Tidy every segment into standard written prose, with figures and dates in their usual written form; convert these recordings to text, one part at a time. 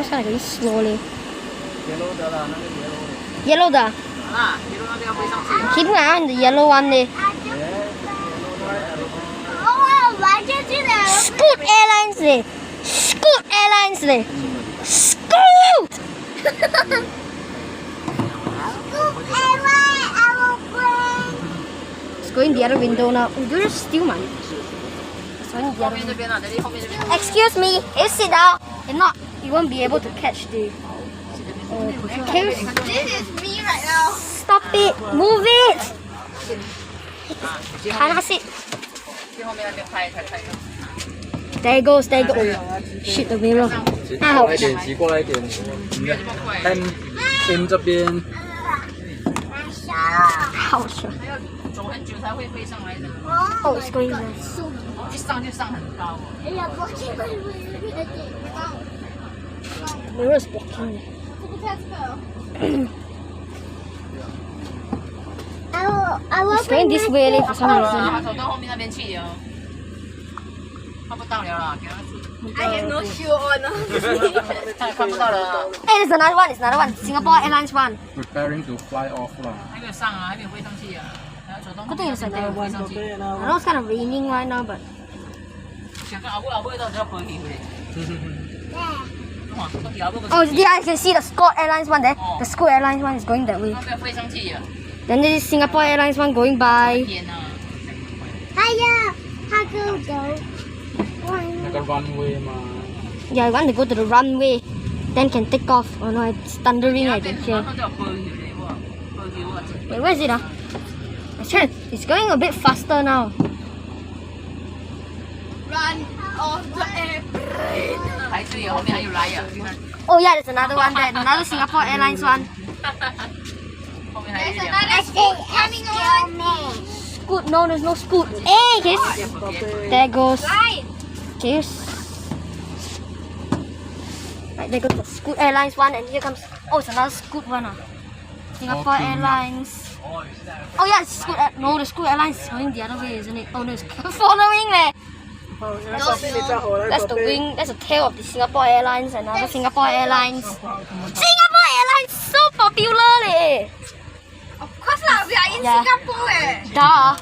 it's kind of going slowly. Yellow 的啦，那个 Yellow 的。啊，yellow 那个要飞上去。Keep an eye on the yellow one 呢。Scoot Airlines 呢 ？Scoot Airlines 呢 ？Scoot! It's going the other window now. Oh, you're still man. It's going the other window. Excuse me, you sit down. If not, you won't be able to catch the. This is me right now. Stop it! Move it! 看那个 seat. There it goes, there it goes. Shit, the mirror. 过来一点，挤过来一点。M 这边。好爽。走很久才会飞上来的。Oh, it's going there. 一上就上很高。 The mirror is blocking. It's going this way leh, for some reason. 走到后面那边去哦。看不到了啦，给他去。I have no shoe on. 看不到了。Hey, there's another one. There's another one. Singapore Airlines one. Preparing to fly off 啦。还没有上啊，还没有飞上去啊。Good thing it's like that. I know it's kind of raining right now, but. 想到後尾到時候飛起嚟。Oh, yeah, I can see the Scott Airlines one there. The Scoot Airlines one is going that way. 沒有飛上去啊。Then there is Singapore Airlines one going by. 天啊！那個 runway 嘛。Yeah, I want to go to the runway. Then can take off. Oh no, it's thundering I can hear. Wait, where is it? It's going a bit faster now. Run off the airplane. 還是有後面還有來啊！ Oh yeah, there's another one there. Another Singapore Airlines one. 後面還有一輛。 coming on. Scoot? No, there's no Scoot. Hey, yes. There goes. Okay. Right, there goes the Scoot Airlines one, and here comes. Oh, it's another Scoot one. Singapore Airlines. Oh yeah, it's Scoot. No, the Scoot Airlines is going the other way, isn't it? Oh no, it's following there. That's the wing. That's the tail of the Singapore Airlines. Another Singapore Airlines. Singapore Airlines so popular leh. Of course lah, we are in Singapore eh. Duh.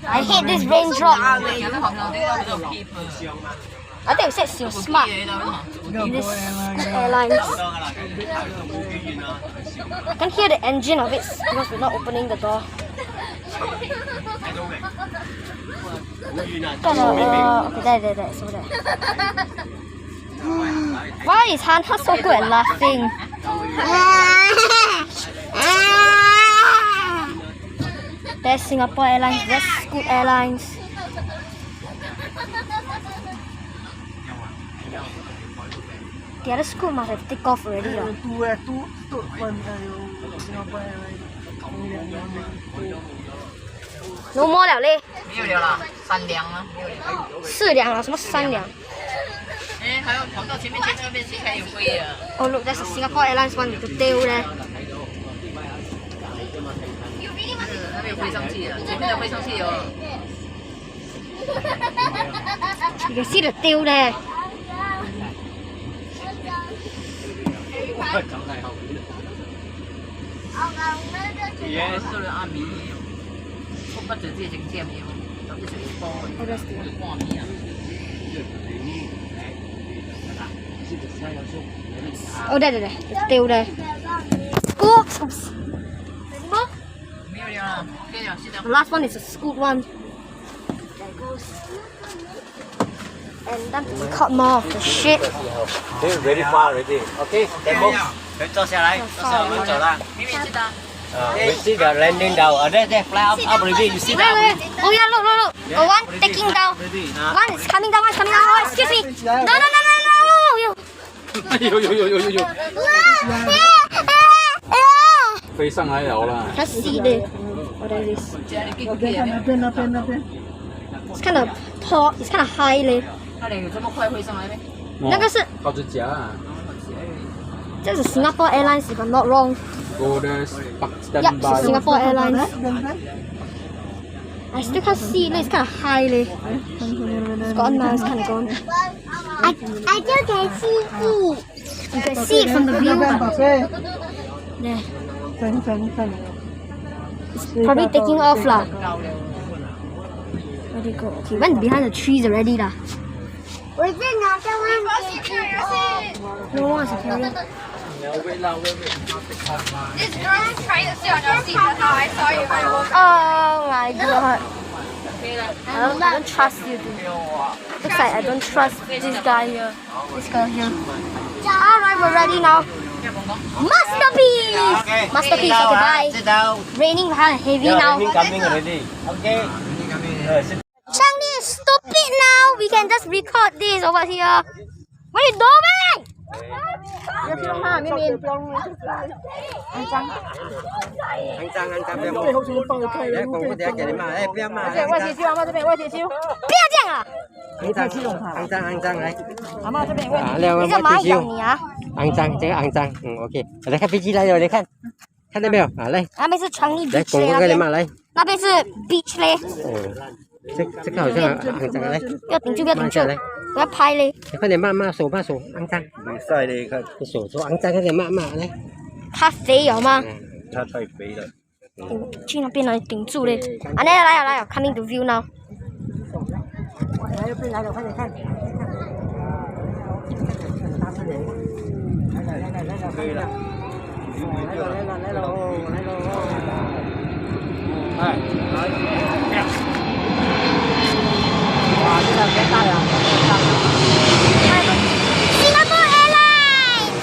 I hate this raindrop. I think it says you're smart in this Scoot Airlines. I can hear the engine of it because we're not opening the door. Okay, there, it's over there. Why is Hannah so good at laughing? There's Singapore Airlines, there's Scoot Airlines. The other Scoot must have taken off already. No more 了嘞。沒有了啦，3輛了，沒有了。4輛了，什麼3輛？哎，還要跑到前面那邊去才有飛啊。Oh look, there's a Singapore Airlines one with the tail there. 還沒有飛上去啊，前面的飛上去哦。You can see the tail there. Yes. 做了阿米，我不止這種店有，特別是包，半米啊。 Oh there, the tail there. Oops. 沒有了啦，對了，是的。 The last one is a Scoot one. There it goes. And time to cut more of the shit. Okay, very far already. Okay, demo. 坐下來，我們走啦。明明知道。We see the landing down. There, fly up already. You see that? Wait. Oh yeah, look. Oh, one taking down. One is coming down, one's coming down. Oh, excuse me. No. 有。飛上來了啦。 Can't see there. Oh, there it is. It's kind of tall. It's kind of high leh. 那你有這麼快飛上來咩？那個是靠着夾。這是 Singapore Airlines if I'm not wrong. Go there, park Yep, stand by. Singapore Airlines. I still can't see. It's kind of high leh. It's gone now. It's kind of gone. I still can see it. You can see it from the view. There. It's probably taking off lah. Where'd it go? Okay, went behind the trees already lah. Was there another one? No one's a carrier. This girl is trying to sit on your seat. That's how I saw you when I woke up. Oh my god. I don't trust you, dude. Looks like I don't trust this guy here. This girl here. Alright, we're ready now. Masterpiece! Okay. Masterpiece, okay, bye. Sit down. Raining heavy Yeah, now. raining coming already. Okay. Sit. Changi is stupid now. We can just record this over here. What are you doing? 要不用怕，明明。anh Trăng不要骂，来，我等下给你骂，哎，不要骂，外铁修，阿妈这边外铁修。不要这样啊！肮脏来，阿妈这边外铁。你这蚂蚁咬你啊！肮脏，这个肮脏，OK， 来看飞机来了，你看到没有？来，那边是Changi 来， beach 嘞，公公给你骂，来，那边是 beach 嘞。这个好像肮脏，来，不要顶住，不要顶住，我要拍嘞。快点骂手，肮脏，没晒的，看手肮脏，快点骂，来。它肥有吗？它太肥了。去那边来顶住嘞。啊，来了 ，coming to view now。来了，快点看。可以了。来了。哎，哇，这个太大了。Singapore Airlines，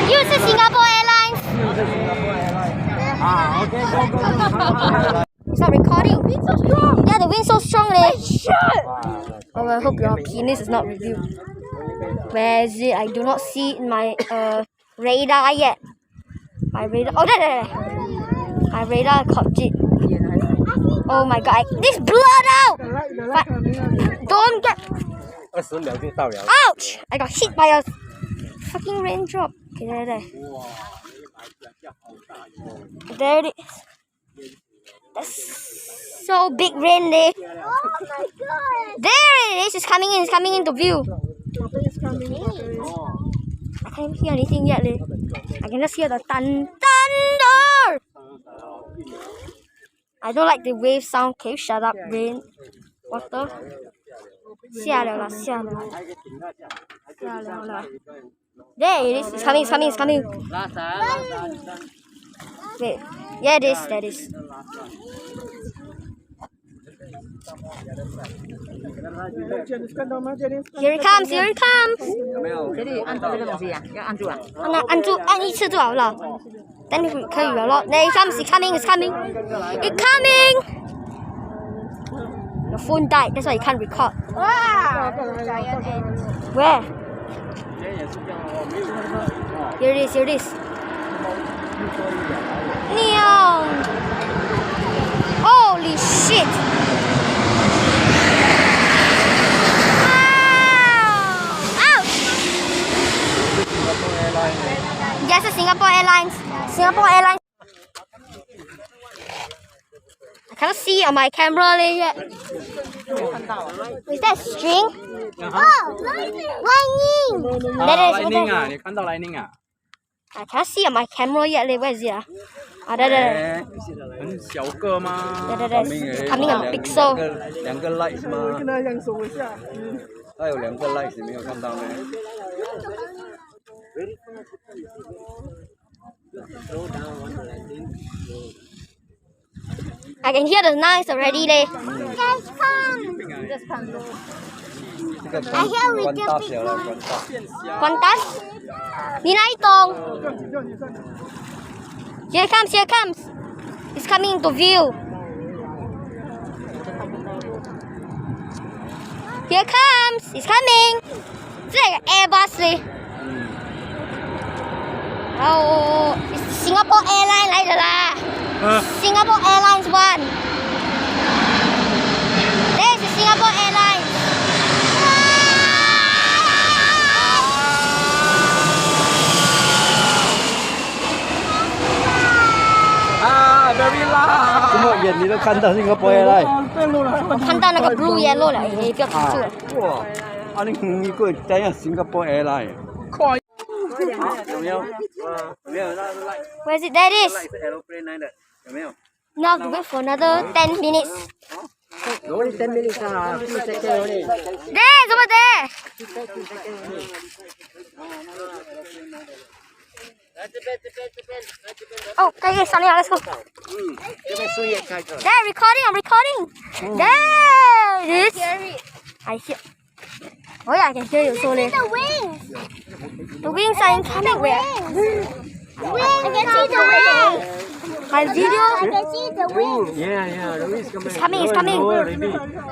又是 Singapore Airlines。啊 ，OK。It's not recording. Wind so strong. Yeah, the wind so strong, leh. Oh, I hope your penis is not reviewed. Where is it? I do not see it in my radar yet. My radar. Oh, there. My radar caught it. Oh my god, this blurred out. But don't get. 20秒就到了。 Ouch! I got hit by a fucking raindrop. Okay, there it is. That's so big rain there. Oh my god! There it is. It's coming into view. I can't hear anything yet, leh. I can just hear the thunder. I don't like the wave sound. Can you shut up, rain? Water. 下了。 There it is. It's coming. Wait. Yeah, that is. Here it comes. 这里按住这个东西呀，要按住啊。按一次就好了。等你可以了咯。There it comes. It's coming. Your phone died. That's why you can't record. Wow! Where? Here it is. Neon. Holy shit. Ouch. Yes, it's Singapore Airlines. I cannot see on my camera yet. Is that string? Oh, lightning! lightning 啊，你看到 lightning 啊？ I cannot see on my camera yet. Where is it? There. 很小个吗？ There. Coming on pixel. 两个 lights 吗？跟他扬手一下。它有2个 lights， 你没有看到吗？ I can hear the noise already. Guys, come. 这个关大小了，关大。 Quantas? 你哪一栋 Here it comes. It's coming into view. Here it comes. It's coming. It's like an Airbus. Oh, it's Singapore Airlines 来的啦。Singapore Airlines one. There's Singapore Airlines. Very loud. 这么远眼你都看到新加坡来。我看到那个 blue yellow 了，哎，不要停住了。哇！啊，你你过怎样新加坡 airline？有没有？有没有？那 Where is it? There it is. aeroplane 来的，有没有？ Now to wait for another 10 minutes. Only 10 minutes ah, 2 seconds only. There, it's over there. Oh, okay, Sunny, let's go. There, recording, I'm recording. There it is. I hear. Oh yeah, I can hear you slowly. The wings. The wings are incoming. Where? I can see the wings. My video. I can see the wings. Yeah, the wings coming. It's coming, it's coming.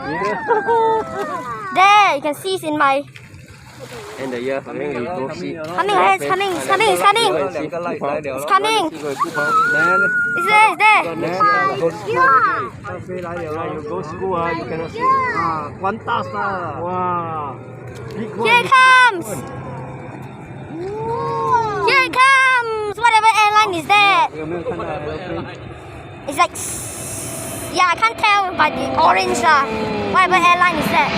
Yeah. There, you can see it's in my. And the year coming, you go see. Coming, it's coming, it's coming, it's coming. It's coming. It's there, it's there. You go school ah, you cannot see. Ah, kuantas lah. Wow. Here it comes. Here it comes. Whatever airline is that? It's like, yeah, I can't tell by the orange lah. Whatever airline is that?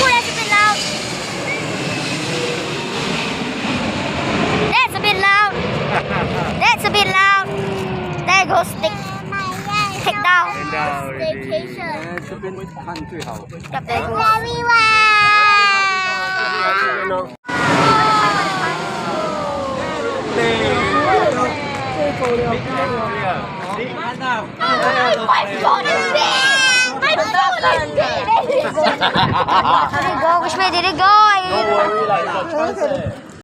Oh, that's a bit loud. That's a bit loud. That's a bit loud. There goes stick. Take down. Vacation. 这边看最好。 Yep, there goes. My phone is big! My phone is big! Where did it go? Which way did it go? Don't worry, like,